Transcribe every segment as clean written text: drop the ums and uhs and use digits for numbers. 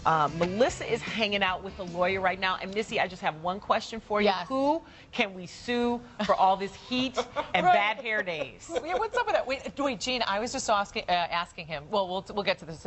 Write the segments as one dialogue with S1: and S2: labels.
S1: Melissa is hanging out with a lawyer right now. And Missy, I just have one question for you.
S2: Yes.
S1: Who can we sue for all this heat and bad hair days?
S2: Yeah, what's up with that? Wait, Gene, I was just asking him. Well, we'll get to this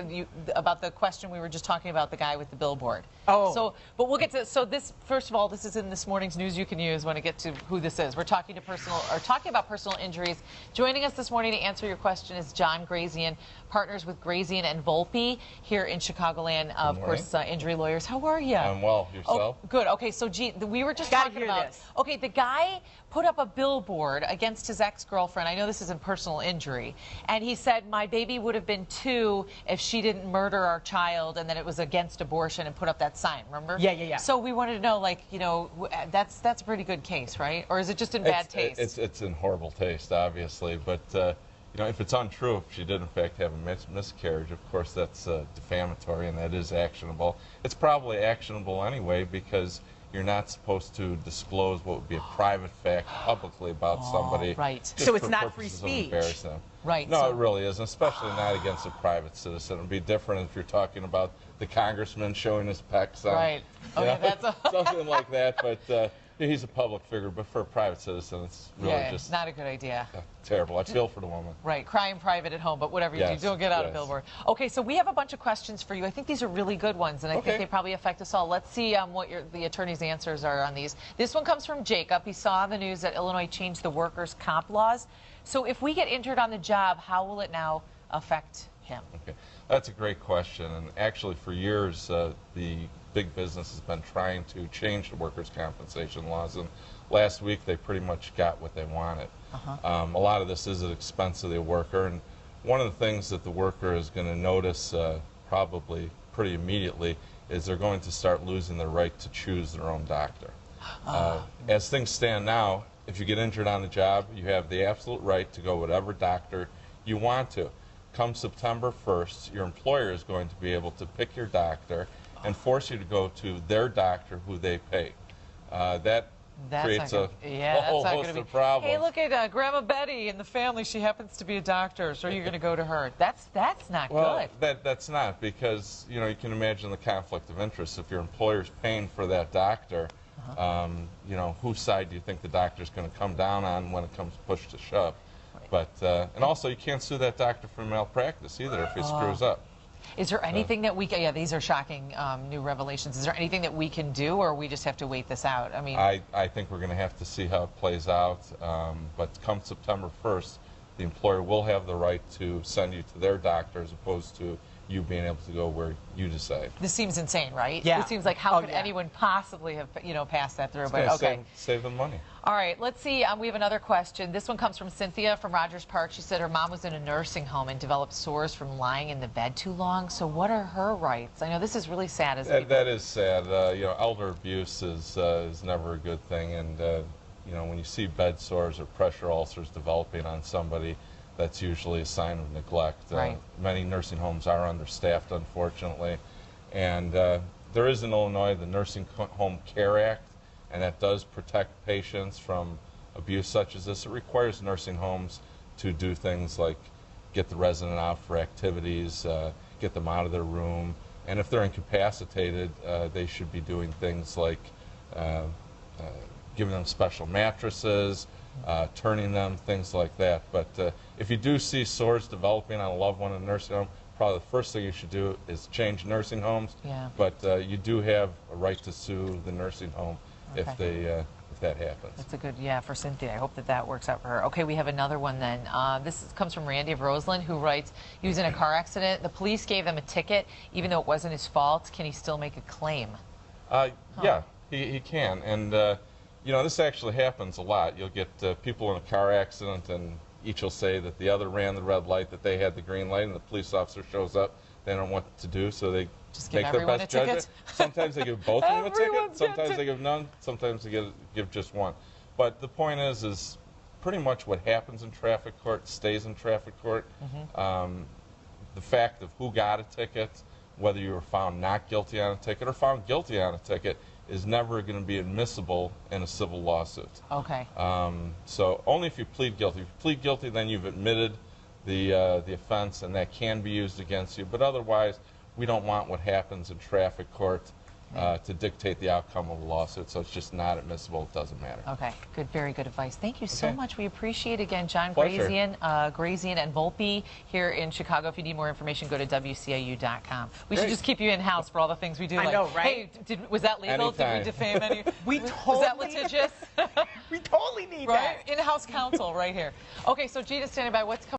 S2: about the question we were just talking about, the guy with the billboard.
S1: Oh.
S2: So, but we'll get to. So this, first of all, this is in this morning's news. You can use when I get to who this is. We're talking about personal injuries. Joining us this morning to answer your question is John Grazian, partners with Grazian and Volpe here in Chicagoland. Of course, injury lawyers. How are you?
S3: I'm well. Yourself?
S2: Oh, good. Okay, so Gene, we were just
S1: Gotta
S2: talking
S1: hear
S2: about.
S1: this.
S2: Okay, the guy put up a billboard against his ex-girlfriend. I know this isn't personal injury, and he said, "My baby would have been 2 if she didn't murder our child," and then it was against abortion, and put up that sign. Remember?
S1: Yeah.
S2: So we wanted to know, like, you know, that's a pretty good case, right? Or is it just in bad taste?
S3: It's in horrible taste, obviously, but you know, if it's untrue, if she did in fact have a miscarriage, of course that's defamatory, and that is actionable. It's probably actionable anyway because you're not supposed to disclose what would be a private fact publicly about somebody.
S2: Right.
S1: So it's not free speech.
S2: Right.
S3: No, it really isn't, especially not against a private citizen. It would be different if you're talking about the congressman showing his pecs on.
S2: Right. Okay, that's
S3: something like that, but he's a public figure, but for a private citizen, it's really just
S2: not a good idea.
S3: Terrible. I feel for the woman.
S2: Right, cry in private at home, but whatever you do, don't get out a billboard. Okay, so we have a bunch of questions for you. I think these are really good ones, and I think they probably affect us all. Let's see what the attorney's answers are on these. This one comes from Jacob. He saw on the news that Illinois changed the workers' comp laws. So if we get injured on the job, how will it now affect him?
S3: Okay, that's a great question, and actually for years the big business has been trying to change the workers' compensation laws, and last week they pretty much got what they wanted. A lot of this is at the expense of the worker, and one of the things that the worker is going to notice probably pretty immediately is they're going to start losing their right to choose their own doctor. As things stand now, if you get injured on the job, you have the absolute right to go whatever doctor you want to. Come September 1st, your employer is going to be able to pick your doctor and force you to go to their doctor who they pay. That creates a whole host of problems.
S2: Hey, look at Grandma Betty in the family. She happens to be a doctor, so you're going to go to her. That's not good.
S3: That's not, because you know, you can imagine the conflict of interest. If your employer's paying for that doctor, you know, whose side do you think the doctor's going to come down on when it comes push to shove? But and also, you can't sue that doctor for malpractice either if he screws up.
S2: Is there anything that we can, yeah, these are shocking new revelations. Is there anything that we can do, or we just have to wait this out? I mean,
S3: I think we're going to have to see how it plays out. But come September 1st, the employer will have the right to send you to their doctor as opposed to you being able to go where you decide.
S2: This seems insane, right?
S1: Yeah.
S2: It seems like how could anyone possibly have, you know, passed that through? But okay.
S3: Save them money.
S2: All right, let's see. We have another question. This one comes from Cynthia from Rogers Park. She said her mom was in a nursing home and developed sores from lying in the bed too long. So what are her rights? I know this is really sad.
S3: That is sad. You know, elder abuse is never a good thing, and you know, when you see bed sores or pressure ulcers developing on somebody, that's usually a sign of neglect. Many nursing homes are understaffed, unfortunately, and there is in Illinois the Nursing Home Care Act, and that does protect patients from abuse such as this. It requires nursing homes to do things like get the resident out for activities, get them out of their room, and if they're incapacitated, they should be doing things like giving them special mattresses, turning them, things like that. But if you do see sores developing on a loved one in a nursing home, probably the first thing you should do is change nursing homes.
S2: Yeah.
S3: But you do have a right to sue the nursing home if that happens.
S2: That's a good, for Cynthia. I hope that works out for her. Okay, we have another one then. This comes from Randy of Roseland, who writes, he was in a car accident. The police gave him a ticket, even though it wasn't his fault. Can he still make a claim?
S3: Yeah, he can. And you know, this actually happens a lot. You'll get people in a car accident, and each will say that the other ran the red light, that they had the green light, and the police officer shows up. They don't know what to do, so they
S2: just
S3: make their best judgment. Sometimes they give both of them a ticket. Sometimes they give none. Sometimes they give just one. But the point is pretty much what happens in traffic court stays in traffic court. The fact of who got a ticket, whether you were found not guilty on a ticket or found guilty on a ticket, is never going to be admissible in a civil lawsuit.
S2: Okay.
S3: So only if you plead guilty. If you plead guilty, then you've admitted the offense, and that can be used against you. But otherwise, we don't want what happens in traffic court to dictate the outcome of a lawsuit, so it's just not admissible. It doesn't matter.
S2: Okay, good, very good advice. Thank you so much. We appreciate it. Again, John
S3: Pleasure.
S2: Grazian and Volpe here in Chicago. If you need more information, go to WCIU.com. We should just keep you in-house for all the things we do.
S1: I know, right?
S2: Hey, was that legal?
S3: Anytime.
S2: Did we defame any?
S1: Was
S2: that litigious?
S1: We totally need
S2: right? In-house counsel right here. Okay, so Gina's standing by. What's coming?